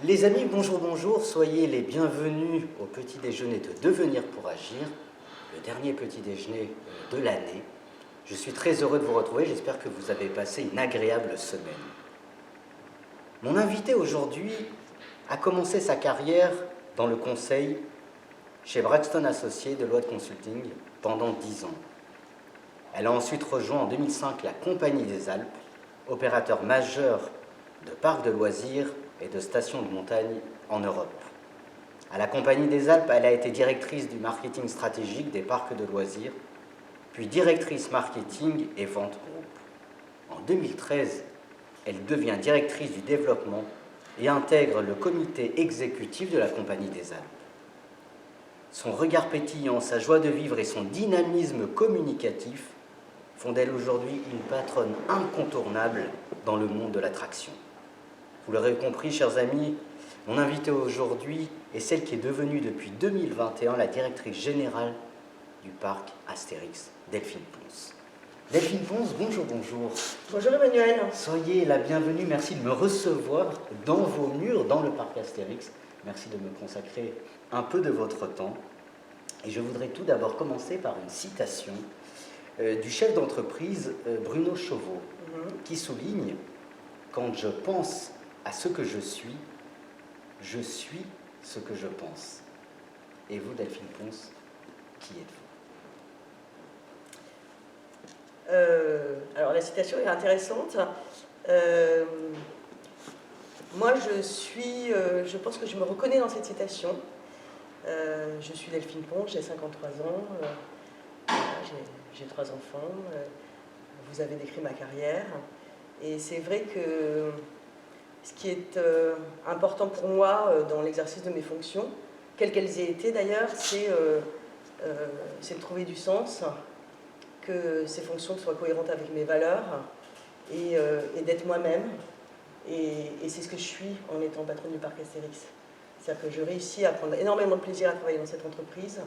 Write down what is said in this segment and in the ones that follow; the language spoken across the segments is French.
Les amis, bonjour, bonjour, soyez les bienvenus au petit déjeuner de Devenir pour Agir, le dernier petit déjeuner de l'année. Je suis très heureux de vous retrouver, j'espère que vous avez passé une agréable semaine. Mon invité aujourd'hui a commencé sa carrière dans le conseil chez Braxton Associés de Deloitte Consulting pendant 10 ans. Elle a ensuite rejoint en 2005 la Compagnie des Alpes, opérateur majeur de parcs de loisirs et de stations de montagne en Europe. À la Compagnie des Alpes, elle a été directrice du marketing stratégique des parcs de loisirs, puis directrice marketing et vente groupe. En 2013, elle devient directrice du développement et intègre le comité exécutif de la Compagnie des Alpes. Son regard pétillant, sa joie de vivre et son dynamisme communicatif font d'elle aujourd'hui une patronne incontournable dans le monde de l'attraction. Vous l'aurez compris, chers amis, mon invitée aujourd'hui est celle qui est devenue depuis 2021 la directrice générale du parc Astérix, Delphine Pons. Delphine Pons, bonjour, bonjour. Bonjour Emmanuel. Soyez la bienvenue, merci de me recevoir dans vos murs, dans le parc Astérix. Merci de me consacrer un peu de votre temps. Et je voudrais tout d'abord commencer par une citation du chef d'entreprise Bruno Chauveau, qui souligne « Quand je pense à ce que je suis ce que je pense ». Et vous, Delphine Pons, qui êtes-vous? Alors la citation est intéressante. Moi, je pense que je me reconnais dans cette citation. Je suis Delphine Pons, j'ai 53 ans, j'ai 3 enfants. Vous avez décrit ma carrière. Et c'est vrai que ce qui est important pour moi dans l'exercice de mes fonctions, quelles qu'elles aient été d'ailleurs, c'est de trouver du sens, que ces fonctions soient cohérentes avec mes valeurs et d'être moi-même. Et c'est ce que je suis en étant patronne du parc Astérix. C'est-à-dire que je réussis à prendre énormément de plaisir à travailler dans cette entreprise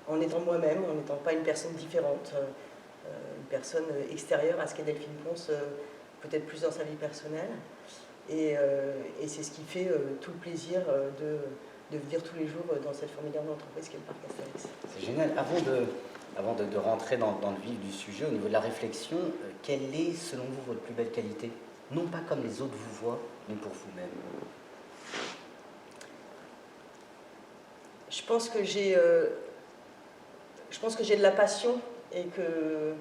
en étant moi-même, en n'étant pas une personne différente, une personne extérieure à ce qu'est Delphine Pons, peut-être plus dans sa vie personnelle. Et c'est ce qui fait tout le plaisir de vivre tous les jours dans cette formidable entreprise qu'est le parc Astérix. C'est génial. Avant de rentrer dans le vif du sujet, au niveau de la réflexion, quelle est, selon vous, votre plus belle qualité? Non pas comme les autres vous voient, mais pour vous-même. Je pense que j'ai de la passion et que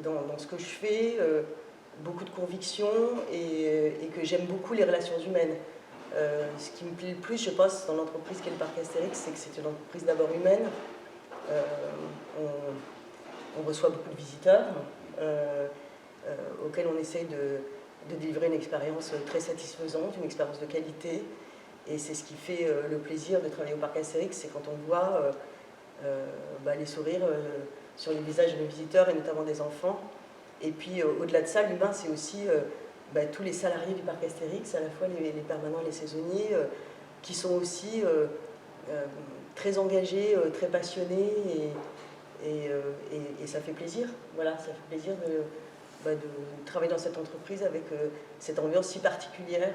dans ce que je fais, beaucoup de conviction et que j'aime beaucoup les relations humaines. Ce qui me plaît le plus, je pense, dans l'entreprise qu'est le parc Astérix, c'est que c'est une entreprise d'abord humaine. On reçoit beaucoup de visiteurs auxquels on essaye de délivrer une expérience très satisfaisante, une expérience de qualité. Et c'est ce qui fait le plaisir de travailler au parc Astérix, c'est quand on voit les sourires sur les visages de nos visiteurs et notamment des enfants. Et puis au-delà de ça, l'humain, c'est aussi tous les salariés du parc Astérix, à la fois les permanents et les saisonniers, qui sont aussi très engagés, très passionnés et ça fait plaisir. Voilà, ça fait plaisir de travailler dans cette entreprise avec cette ambiance si particulière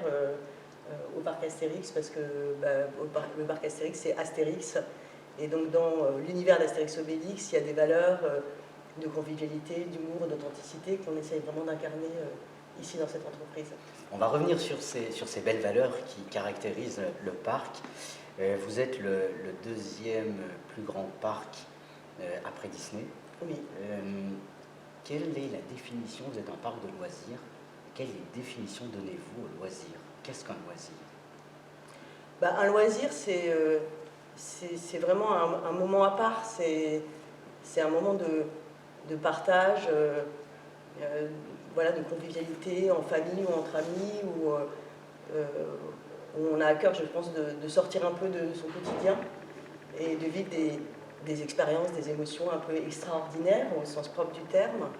au parc Astérix, parce que le parc Astérix, c'est Astérix. Et donc dans l'univers d'Astérix Obélix, il y a des valeurs de convivialité, d'humour, d'authenticité qu'on essaye vraiment d'incarner ici dans cette entreprise. On va revenir sur ces belles valeurs qui caractérisent le parc. Vous êtes le deuxième plus grand parc après Disney. Oui. Quelle est la définition? Vous êtes un parc de loisirs. Quelle définition donnez-vous au loisir? Qu'est-ce qu'un loisir? Un loisir, c'est vraiment un moment à part. C'est un moment de partage, de convivialité en famille ou entre amis, où on a à cœur, je pense, de sortir un peu de son quotidien et de vivre des expériences, des émotions un peu extraordinaires au sens propre du terme.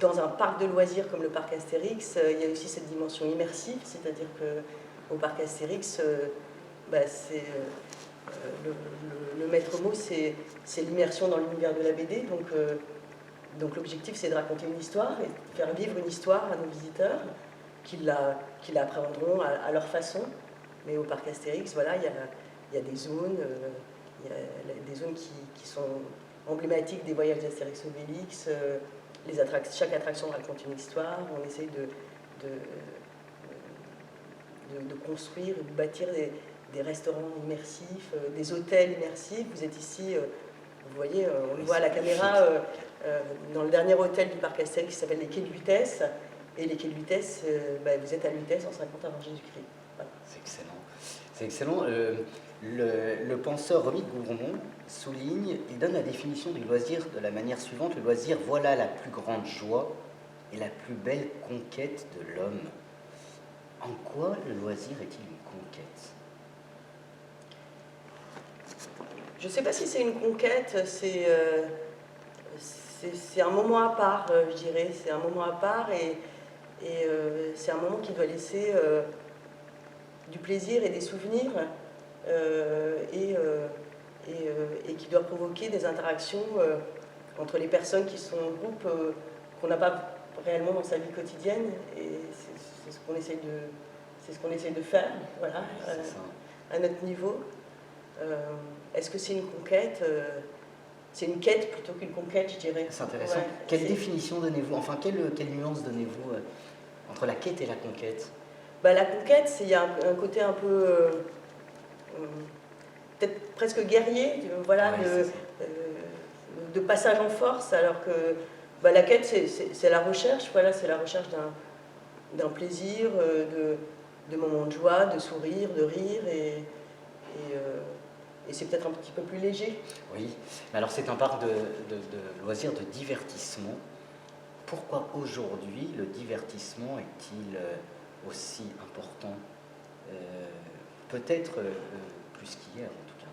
Dans un parc de loisirs comme le parc Astérix, il y a aussi cette dimension immersive, c'est-à-dire qu'au parc Astérix, le maître mot, c'est l'immersion dans l'univers de la BD. Donc l'objectif, c'est de raconter une histoire et de faire vivre une histoire à nos visiteurs. qui l'appréhenderont à leur façon. Mais au parc Astérix, voilà, il y a des zones, des zones qui sont emblématiques des voyages d'Astérix Obélix. Chaque attraction raconte une histoire. On essaye de construire, de bâtir des restaurants immersifs, des hôtels immersifs. Vous êtes ici, vous voyez, on le voit à la caméra, dans le dernier hôtel du parc Astérix qui s'appelle les Quais de Lutèce. Et les Quais de Lutèce, vous êtes à Lutèce en 50 avant Jésus-Christ. Voilà. C'est excellent. C'est excellent. Le penseur Romy Gourmont souligne, il donne la définition du loisir de la manière suivante. Le loisir, voilà la plus grande joie et la plus belle conquête de l'homme. En quoi le loisir est-il une conquête? Je ne sais pas si c'est une conquête, c'est un moment à part, je dirais. C'est un moment à part et c'est un moment qui doit laisser du plaisir et des souvenirs et qui doit provoquer des interactions entre les personnes qui sont en groupe qu'on n'a pas réellement dans sa vie quotidienne. Et c'est ce qu'on essaye de faire, voilà, à notre niveau. Est-ce que c'est une conquête c'est une quête plutôt qu'une conquête, je dirais. C'est intéressant. Ouais, quelle définition donnez-vous, enfin quelle nuance donnez-vous entre la quête et la conquête? La conquête, il y a un côté un peu, peut-être presque guerrier, voilà, de passage en force, alors que la quête, c'est la recherche, voilà, c'est la recherche d'un plaisir, de moments de joie, de sourire, de rire, et c'est peut-être un petit peu plus léger. Oui, mais alors c'est un parc de loisirs, de divertissement. Pourquoi aujourd'hui le divertissement est-il aussi important? Peut-être plus qu'hier en tout cas.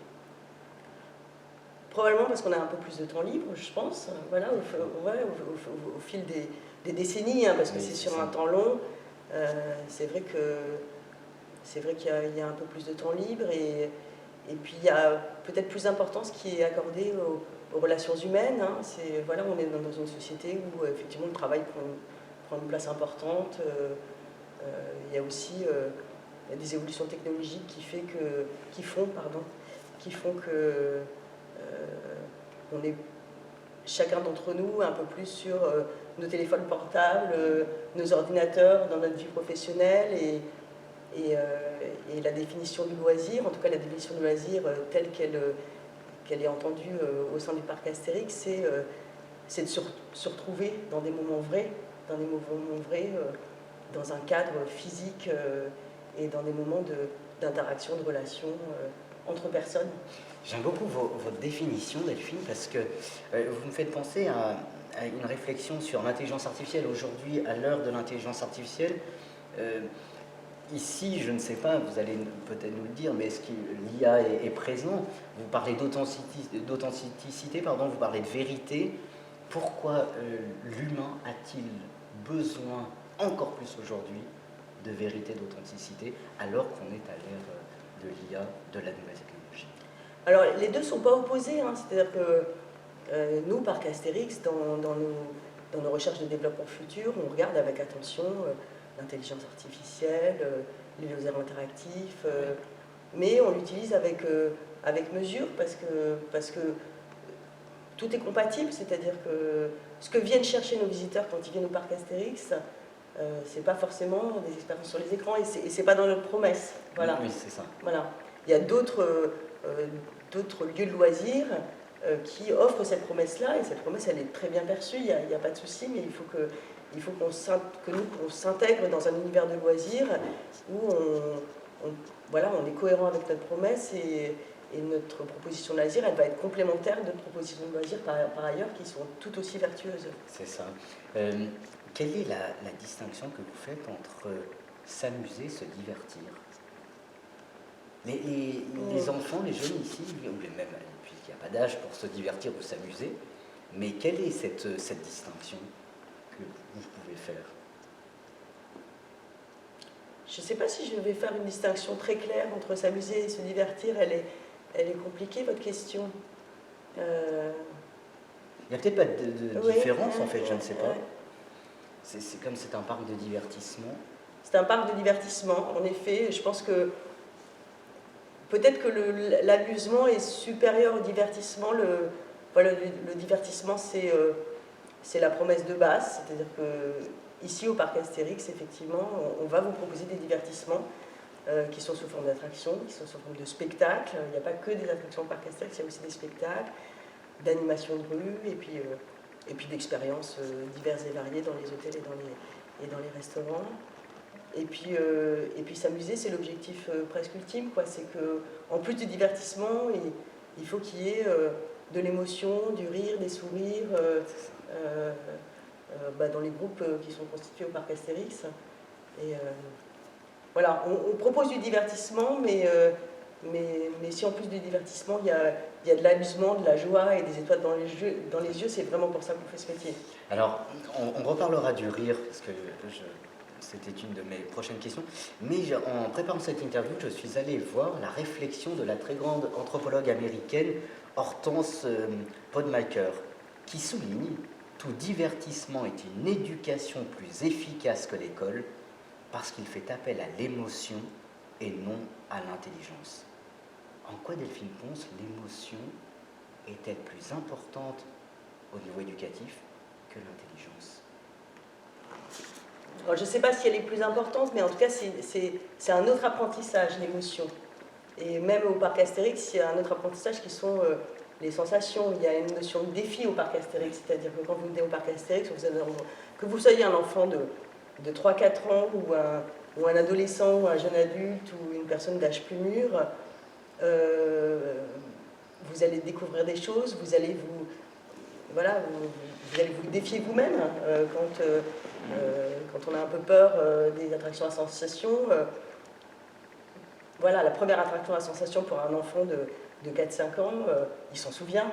Probablement parce qu'on a un peu plus de temps libre, je pense, voilà, au fil des décennies, hein, parce que c'est sur un temps long. C'est vrai qu'il y a un peu plus de temps libre et puis il y a peut-être plus d'importance qui est accordée aux relations humaines. Hein. Voilà, on est dans une société où effectivement le travail prend une place importante. Il y a aussi des évolutions technologiques qui font que on est chacun d'entre nous un peu plus sur nos téléphones portables, nos ordinateurs dans notre vie professionnelle et la définition du loisir, en tout cas la définition du loisir telle qu'elle est entendue au sein du parc Astérix, c'est de se retrouver dans des moments vrais, dans un cadre physique et dans des moments d'interaction, de relation entre personnes. J'aime beaucoup votre définition, Delphine, parce que vous me faites penser à une réflexion sur l'intelligence artificielle. Aujourd'hui, à l'heure de l'intelligence artificielle, ici, je ne sais pas, vous allez peut-être nous le dire, mais est-ce que l'IA est présent? Vous parlez d'authenticité, vous parlez de vérité. Pourquoi l'humain a-t-il besoin, encore plus aujourd'hui, de vérité, d'authenticité, alors qu'on est à l'ère de l'IA, de la nouvelle technologie? Alors, les deux ne sont pas opposés, hein. C'est-à-dire que nous, parc Astérix, dans nos recherches de développement futur, on regarde avec attention l'intelligence artificielle, les lasers interactifs, mais on l'utilise avec mesure parce que tout est compatible, c'est-à-dire que ce que viennent chercher nos visiteurs quand ils viennent au parc Astérix, c'est pas forcément des expériences sur les écrans et c'est pas dans notre promesse. Voilà. Oui, c'est ça. Voilà. Il y a d'autres lieux de loisirs qui offrent cette promesse-là, et cette promesse, elle est très bien perçue, il n'y a pas de souci, mais il faut que nous s'intègre dans un univers de loisirs où on est cohérent avec notre promesse et notre proposition de loisirs, elle va être complémentaire d'autres propositions de loisirs par ailleurs qui sont tout aussi vertueuses. C'est ça. Quelle est la distinction que vous faites entre s'amuser, se divertir? Les enfants, les jeunes ici, ou même puisqu'il n'y a pas d'âge pour se divertir ou s'amuser, mais quelle est cette distinction que vous pouvez faire? Je ne sais pas si je vais faire une distinction très claire entre s'amuser et se divertir. Elle est compliquée, votre question. Il n'y a peut-être pas de différence, en fait, je ne sais pas. C'est comme c'est un parc de divertissement. C'est un parc de divertissement. En effet, je pense que peut-être que l'amusement est supérieur au divertissement. Le divertissement, c'est la promesse de base. C'est-à-dire que ici, au parc Astérix, effectivement, on va vous proposer des divertissements qui sont sous forme d'attractions, qui sont sous forme de spectacles. Il n'y a pas que des attractions au parc Astérix, il y a aussi des spectacles, d'animation de rue, et puis d'expériences diverses et variées dans les hôtels et dans les restaurants. Et puis s'amuser, c'est l'objectif presque ultime, quoi. C'est qu'en plus du divertissement, il faut qu'il y ait de l'émotion, du rire, des sourires dans les groupes qui sont constitués au parc Astérix. Et voilà, on propose du divertissement, mais si en plus du divertissement, il y a de l'amusement, de la joie et des étoiles dans les yeux, c'est vraiment pour ça qu'on fait ce métier. Alors, on reparlera du rire, parce que c'était une de mes prochaines questions. Mais en préparant cette interview, je suis allé voir la réflexion de la très grande anthropologue américaine Hortense Podmaker, qui souligne « Tout divertissement est une éducation plus efficace que l'école, parce qu'il fait appel à l'émotion et non à l'intelligence. » En quoi, Delphine Pons, l'émotion est-elle plus importante au niveau éducatif que l'intelligence? Alors, je ne sais pas si elle est plus importante, mais en tout cas, c'est un autre apprentissage, l'émotion. Et même au parc Astérix, il y a un autre apprentissage qui sont les sensations. Il y a une notion de défi au parc Astérix, c'est-à-dire que quand vous venez au parc Astérix, que vous soyez un enfant de 3-4 ans ou un adolescent ou un jeune adulte ou une personne d'âge plus mûr, vous allez découvrir des choses, vous allez vous défier vous-même quand on a un peu peur des attractions à sensation. Voilà, la première attraction à sensation pour un enfant de 4-5 ans, il s'en souvient,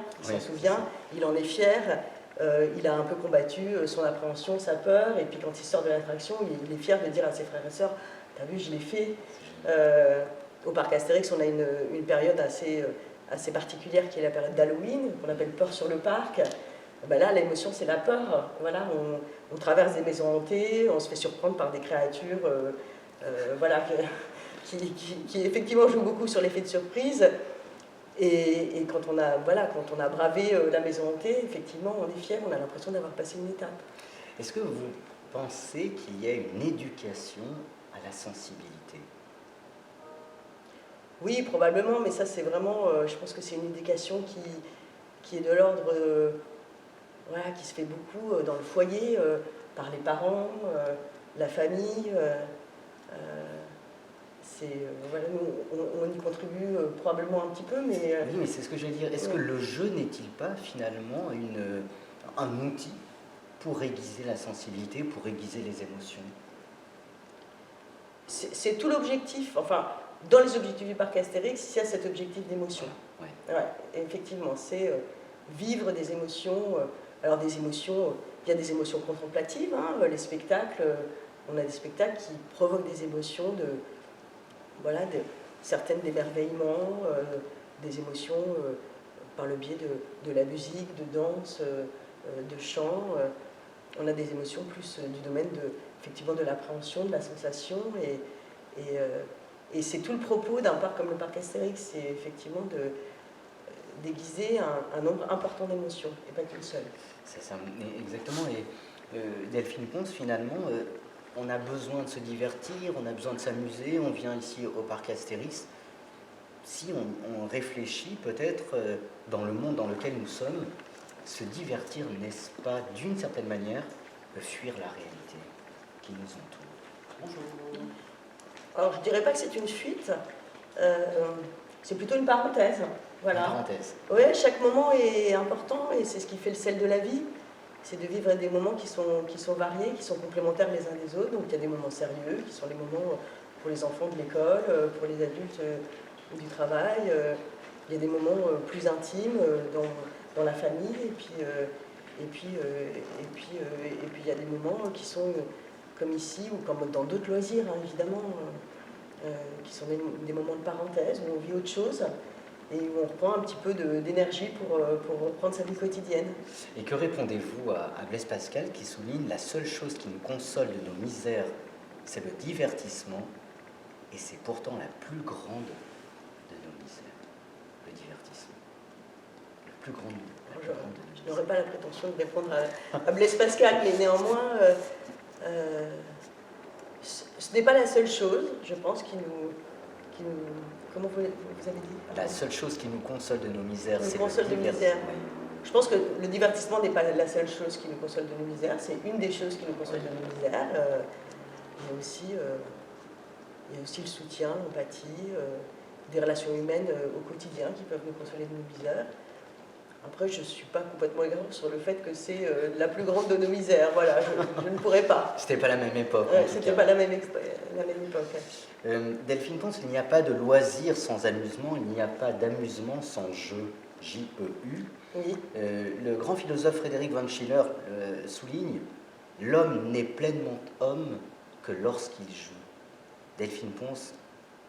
il en est fier, il a un peu combattu son appréhension, sa peur, et puis quand il sort de l'attraction, il est fier de dire à ses frères et sœurs, t'as vu, je l'ai fait. Au parc Astérix, on a une période assez particulière qui est la période d'Halloween, qu'on appelle peur sur le parc. Ben là, l'émotion, c'est la peur. Voilà, on traverse des maisons hantées, on se fait surprendre par des créatures voilà, qui effectivement jouent beaucoup sur l'effet de surprise. Et quand on a bravé la maison hantée, effectivement, on est fier, on a l'impression d'avoir passé une étape. Est-ce que vous pensez qu'il y a une éducation à la sensibilité? Oui, probablement, mais ça, c'est vraiment, je pense que c'est une éducation qui est de l'ordre, voilà, qui se fait beaucoup dans le foyer, par les parents, la famille. Voilà, nous, on y contribue probablement un petit peu, mais... Oui, mais c'est ce que je veux dire. Est-ce que le jeu n'est-il pas finalement un outil pour aiguiser la sensibilité, pour aiguiser les émotions? C'est tout l'objectif, enfin, dans les objectifs du parc Astérix, il y a cet objectif d'émotion. Ouais. Ouais, effectivement, c'est vivre des émotions. Alors des émotions, il y a des émotions contemplatives, hein, les spectacles, on a des spectacles qui provoquent des émotions certaines d'émerveillement, des émotions par le biais de la musique, de danse, de chant. On a des émotions plus du domaine effectivement de l'appréhension, de la sensation, et c'est tout le propos d'un parc comme le parc Astérix, c'est effectivement d'aiguiser un nombre important d'émotions, et pas qu'une seule. C'est ça, exactement. Et Delphine Pons, finalement, on a besoin de se divertir, on a besoin de s'amuser, on vient ici au parc Astérix. Si on réfléchit peut-être dans le monde dans lequel nous sommes, se divertir, n'est-ce pas d'une certaine manière fuir la réalité qui nous entoure? Bonjour. Alors je ne dirais pas que c'est une fuite, c'est plutôt une parenthèse. Voilà. Une parenthèse. Oui, chaque moment est important et c'est ce qui fait le sel de la vie. C'est de vivre des moments qui sont variés, qui sont complémentaires les uns des autres. Donc il y a des moments sérieux, qui sont les moments pour les enfants de l'école, pour les adultes du travail. Il y a des moments plus intimes dans la famille. Et puis il y a des moments qui sont comme ici ou comme dans d'autres loisirs, hein, évidemment, qui sont des moments de parenthèse où on vit autre chose et où on reprend un petit peu d'énergie pour reprendre sa vie quotidienne. Et que répondez-vous à Blaise Pascal qui souligne « La seule chose qui nous console de nos misères c'est le divertissement, et c'est pourtant la plus grande de nos misères. Le divertissement. La plus grande de nos Je n'aurais pas la prétention de répondre à Blaise Pascal, mais néanmoins, ce n'est pas la seule chose, je pense, qui nous comment vous avez dit? La seule chose qui nous console de nos misères, c'est console le de divertissement. misère. Je pense que le divertissement n'est pas la seule chose qui nous console de nos misères, c'est une des choses qui nous console de nos misères. Il y a aussi le soutien, l'empathie, des relations humaines au quotidien qui peuvent nous consoler de nos misères. Après, je ne suis pas complètement égale sur le fait que c'est la plus grande de nos misères. Voilà, je ne pourrais pas. C'était pas la même époque. C'était pas la même époque. Delphine Pons, il n'y a pas de loisir sans amusement, il n'y a pas d'amusement sans jeu. J-E-U. Oui. Le grand philosophe Frédéric von Schiller souligne « L'homme n'est pleinement homme que lorsqu'il joue ». Delphine Pons,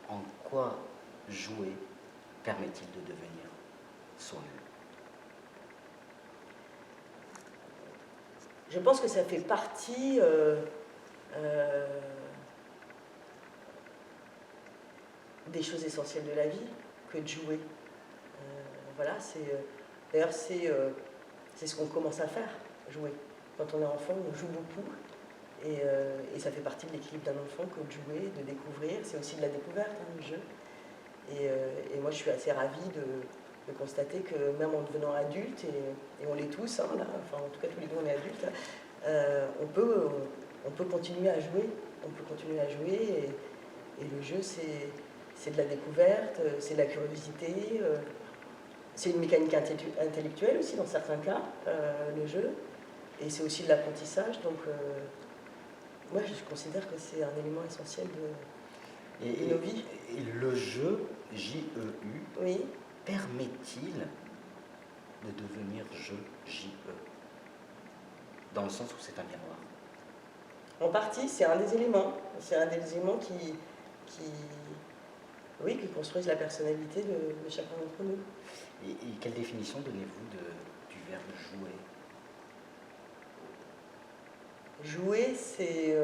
en quoi jouer permet-il de devenir soi-même? Je pense que ça fait partie des choses essentielles de la vie que de jouer. Voilà, d'ailleurs c'est ce qu'on commence à faire, jouer. Quand on est enfant, on joue beaucoup et ça fait partie de l'équilibre d'un enfant que de jouer, de découvrir. C'est aussi de la découverte, hein, le jeu. Et moi, je suis assez ravie de constater que même en devenant adulte, et on l'est tous, hein, là, enfin en tout cas tous les deux on est adultes, on peut continuer à jouer. On peut continuer à jouer et le jeu c'est de la découverte, c'est de la curiosité, c'est une mécanique intellectuelle aussi dans certains cas, le jeu, et c'est aussi de l'apprentissage. Donc moi je considère que c'est un élément essentiel de nos vies. Et le jeu, J-E-U, oui, permet-il de devenir jeu, J-E, dans le sens où c'est un miroir? En partie, c'est un des éléments. C'est un des éléments qui construisent la personnalité de chacun d'entre nous. Et quelle définition donnez-vous du verbe jouer? Jouer, c'est...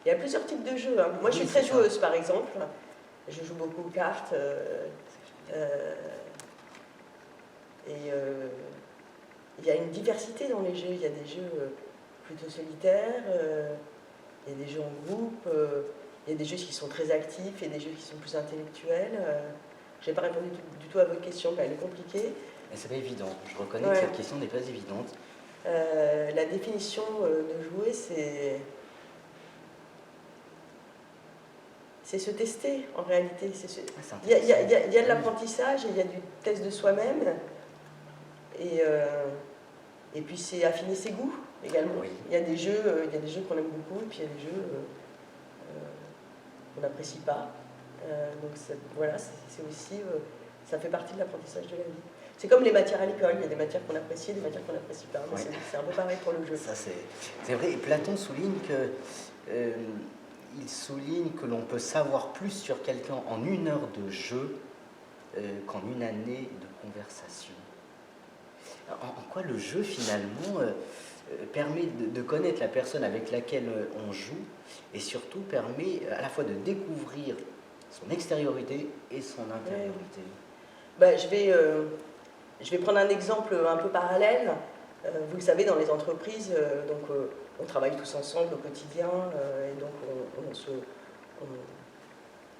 Il y a plusieurs types de jeux. Hein. Moi, je suis très joueuse, par exemple. Je joue beaucoup aux cartes. Il y a une diversité dans les jeux. Il y a des jeux plutôt solitaires, il y a des jeux en groupe, il y a des jeux qui sont très actifs et des jeux qui sont plus intellectuels. Je n'ai pas répondu du tout à votre question, mais elle est compliquée. Mais c'est pas évident. Je reconnais que cette question n'est pas évidente. La définition de jouer, c'est se tester, en réalité. Il y a de l'apprentissage et il y a du test de soi-même. Et puis c'est affiner ses goûts également. Oui. Il y a des jeux qu'on aime beaucoup et puis il y a des jeux qu'on n'apprécie pas. Donc voilà, c'est aussi, ça fait partie de l'apprentissage de la vie. C'est comme les matières à l'école, il y a des matières qu'on apprécie et des matières qu'on n'apprécie pas. Oui. C'est un peu pareil pour le jeu. Ça c'est vrai. Et Platon souligne il souligne que l'on peut savoir plus sur quelqu'un en 1 heure de jeu qu'en 1 année de conversation. En quoi le jeu, finalement, permet de connaître la personne avec laquelle on joue et surtout permet à la fois de découvrir son extériorité et son intériorité. Ben, je vais prendre un exemple un peu parallèle. Vous le savez, dans les entreprises, on travaille tous ensemble au quotidien et donc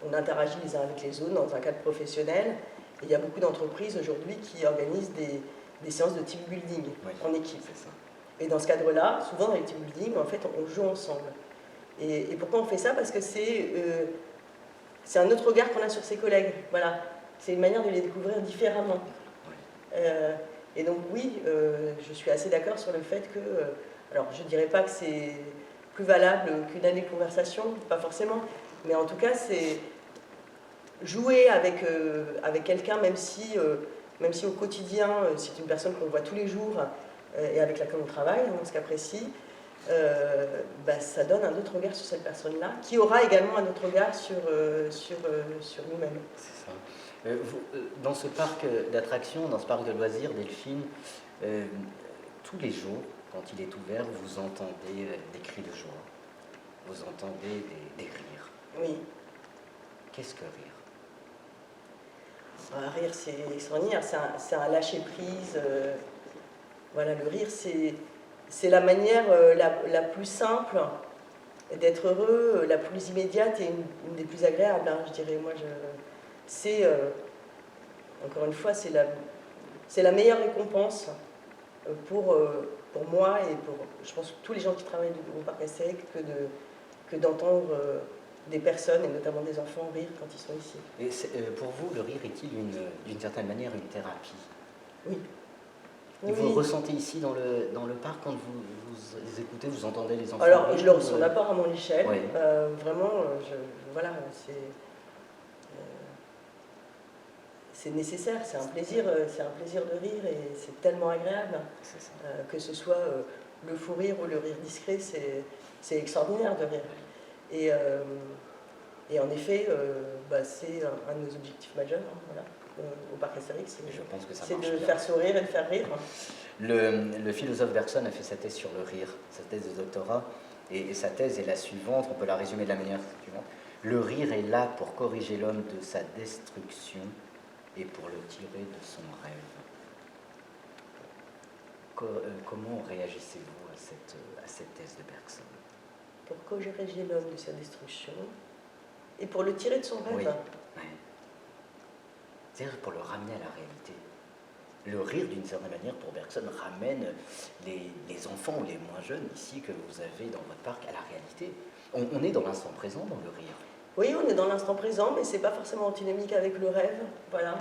on interagit les uns avec les autres dans un cadre professionnel. Et il y a beaucoup d'entreprises aujourd'hui qui organisent des séances de team building en équipe. Et dans ce cadre-là, souvent dans les team building, en fait, on joue ensemble. Et pourquoi on fait ça? Parce que c'est un autre regard qu'on a sur ses collègues. Voilà. C'est une manière de les découvrir différemment. Et donc oui, je suis assez d'accord sur le fait que... alors je ne dirais pas que c'est plus valable qu'une année de conversation, pas forcément, mais en tout cas c'est jouer avec quelqu'un, même si au quotidien, c'est une personne qu'on voit tous les jours et avec laquelle on travaille, dans ce cas précis, ça donne un autre regard sur cette personne-là, qui aura également un autre regard sur nous-mêmes. C'est ça. Dans ce parc d'attractions, dans ce parc de loisirs, Delphine, tous les jours, quand il est ouvert, vous entendez des cris de joie, vous entendez des rires. Oui. Qu'est-ce que rire? Rire, c'est extraordinaire, c'est un lâcher-prise. Voilà, le rire, c'est la manière la plus simple d'être heureux, la plus immédiate et une des plus agréables, hein, je dirais. Moi, c'est, encore une fois, c'est la meilleure récompense pour moi et pour, je pense, tous les gens qui travaillent au parc Astérix que d'entendre des personnes, et notamment des enfants, rire quand ils sont ici. Et pour vous, le rire est-il d'une certaine manière une thérapie? Oui. Et vous le ressentez ici dans le parc quand vous écoutez, vous entendez les enfants? Alors, je le ressens d'abord à mon échelle. Oui. Vraiment, voilà, c'est nécessaire, c'est un plaisir de rire et c'est tellement agréable. C'est ça. Que ce soit le fou rire ou le rire discret, c'est extraordinaire de rire. Et en effet, c'est un de nos objectifs majeurs, hein, voilà, au parc Astérix. Je pense que ça c'est marche de bien. faire sourire et de faire rire. Le philosophe Bergson a fait sa thèse sur le rire, sa thèse de doctorat, et sa thèse est la suivante, on peut la résumer de la manière suivante. Le rire est là pour corriger l'homme de sa destruction et pour le tirer de son rêve. Comment réagissez-vous à cette thèse de Bergson? Pour corriger l'homme de sa destruction et pour le tirer de son rêve. Oui. Oui. C'est-à-dire pour le ramener à la réalité. Le rire, d'une certaine manière, pour Bergson, ramène les enfants ou les moins jeunes ici que vous avez dans votre parc à la réalité. On est dans l'instant présent dans le rire. Oui, on est dans l'instant présent, mais c'est pas forcément antinomique avec le rêve. Voilà.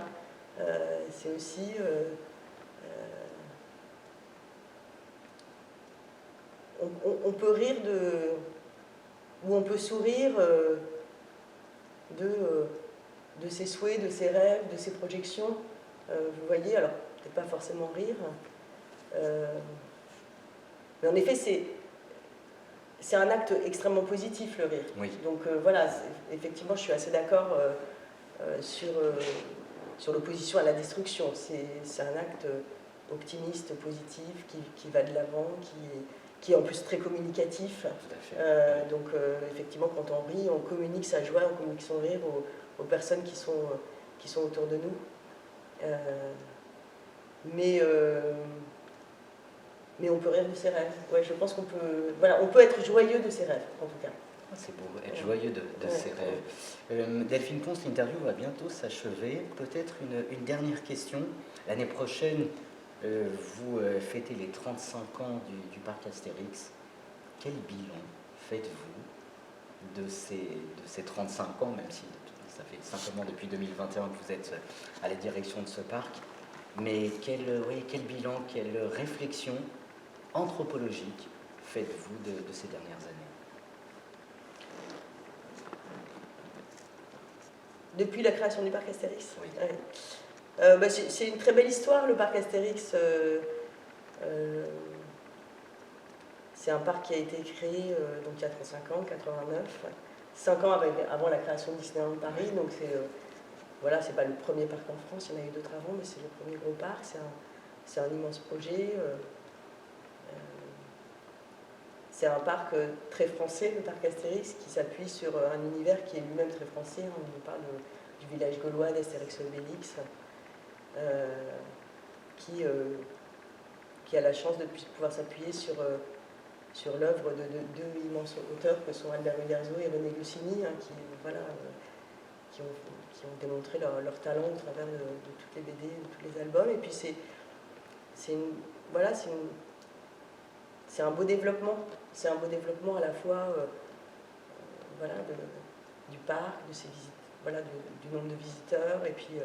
C'est aussi... on peut rire ou on peut sourire de ses souhaits, de ses rêves, de ses projections. Vous voyez, alors peut-être pas forcément rire. Mais en effet, c'est un acte extrêmement positif, le rire. Oui. Donc voilà, effectivement, je suis assez d'accord sur l'opposition à la destruction. C'est un acte optimiste, positif, qui va de l'avant, qui est en plus très communicatif. Tout à fait. Donc effectivement, quand on rit, on communique sa joie, on communique son rire aux personnes qui sont autour de nous. Mais on peut rire de ses rêves. Ouais, je pense on peut être joyeux de ses rêves, en tout cas. C'est beau, être joyeux de ses rêves. Delphine Ponce, l'interview va bientôt s'achever. Peut-être une dernière question. L'année prochaine, vous fêtez les 35 ans du parc Astérix. Quel bilan faites-vous de ces 35 ans, même si ça fait simplement depuis 2021 que vous êtes à la direction de ce parc? Mais quel bilan, quelle réflexion anthropologique faites-vous de ces dernières années? Depuis la création du parc Astérix? Oui. C'est une très belle histoire, le parc Astérix. C'est un parc qui a été créé donc il y a 35 ans, 89, 5 ans avant la création de Disneyland Paris. Donc c'est pas le premier parc en France, il y en a eu d'autres avant, mais c'est le premier gros parc. C'est un immense projet. C'est un parc très français, le parc Astérix, qui s'appuie sur un univers qui est lui-même très français. On parle du village gaulois d'Astérix et Obélix, qui a la chance de pouvoir s'appuyer sur l'œuvre de deux immenses auteurs que sont Albert Uderzo et René Goscinny, qui ont démontré leur talent au travers de toutes les BD, de tous les albums. Et puis c'est un beau développement. C'est un beau développement à la fois du parc, de ses visites, du nombre de visiteurs et puis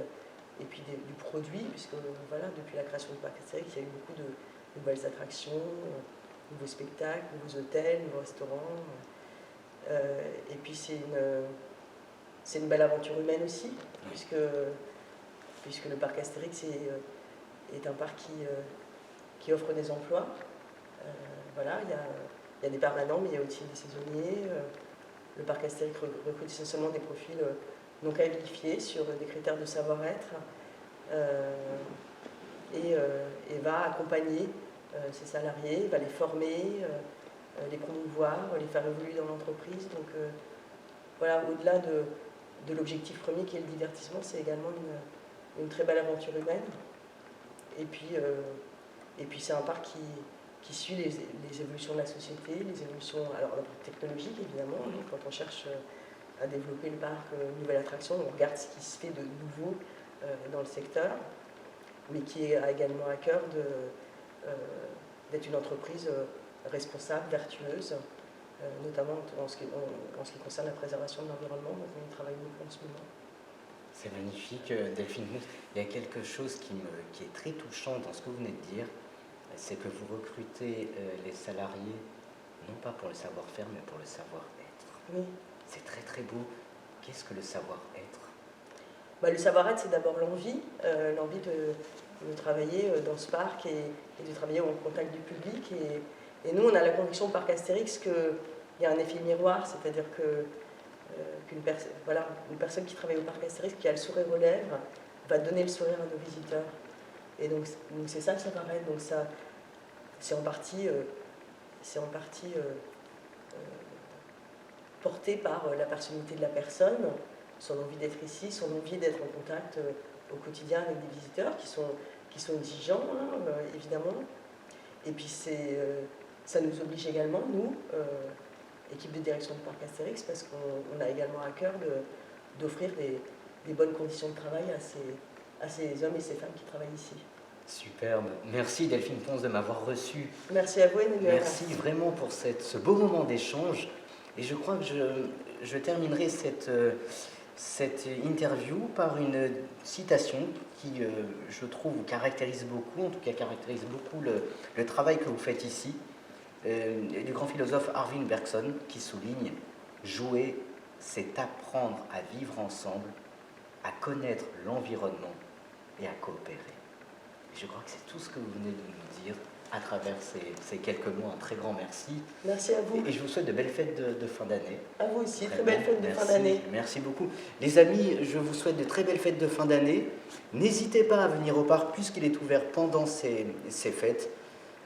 du produit, puisque depuis la création du parc Astérix, il y a eu beaucoup de nouvelles attractions, nouveaux spectacles, nouveaux hôtels, nouveaux restaurants. Et puis c'est une belle aventure humaine aussi, puisque le parc Astérix est un parc qui offre des emplois. Il y a des permanents, mais il y a aussi des saisonniers. Le parc Astérix recrute essentiellement des profils non qualifiés sur des critères de savoir-être et va accompagner ses salariés, va les former, les promouvoir, les faire évoluer dans l'entreprise. Donc voilà, au-delà de l'objectif premier qui est le divertissement, c'est également une très belle aventure humaine. Et puis c'est un parc qui suit les évolutions de la société, les évolutions alors, technologiques évidemment. Donc, quand on cherche à développer le parc, une nouvelle attraction, on regarde ce qui se fait de nouveau dans le secteur, mais qui a également à cœur d'être une entreprise responsable, vertueuse, notamment en ce qui concerne la préservation de l'environnement, dont on travaille beaucoup en ce moment. C'est magnifique, Delphine. Il y a quelque chose qui est très touchant dans ce que vous venez de dire, c'est que vous recrutez les salariés, non pas pour le savoir-faire, mais pour le savoir-être. Oui. C'est très très beau. Qu'est-ce que le savoir-être? Le savoir-être, c'est d'abord l'envie de travailler dans ce parc et de travailler au contact du public. Et nous, on a la conviction au parc Astérix qu'il y a un effet miroir, c'est-à-dire qu'une personne qui travaille au parc Astérix, qui a le sourire aux lèvres, va donner le sourire à nos visiteurs. Et donc c'est ça le savoir-être. Donc ça, c'est en partie porté par la personnalité de la personne, son envie d'être ici, son envie d'être en contact au quotidien avec des visiteurs qui sont exigeants, hein, évidemment. Et puis ça nous oblige également, nous, équipe de direction du parc Astérix, parce qu'on a également à cœur d'offrir des bonnes conditions de travail à ces hommes et ces femmes qui travaillent ici. Superbe. Merci Delphine Ponce de m'avoir reçu. Merci à vous, Emmanuel. Merci vraiment pour ce beau moment d'échange. Et je crois que je terminerai cette interview par une citation qui, je trouve, vous caractérise beaucoup, en tout cas caractérise beaucoup le travail que vous faites ici, du grand philosophe Arvin Bergson, qui souligne « Jouer, c'est apprendre à vivre ensemble, à connaître l'environnement et à coopérer ». Je crois que c'est tout ce que vous venez de nous dire à travers ces quelques mots. Un très grand merci. Merci à vous. Et je vous souhaite de belles fêtes de fin d'année. À vous aussi, très belles fêtes de fin d'année. Merci beaucoup. Les amis, je vous souhaite de très belles fêtes de fin d'année. N'hésitez pas à venir au parc puisqu'il est ouvert pendant ces fêtes.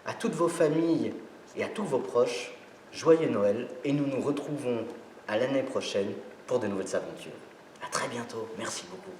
À toutes vos familles et à tous vos proches, joyeux Noël. Et nous nous retrouvons à l'année prochaine pour de nouvelles aventures. À très bientôt. Merci beaucoup.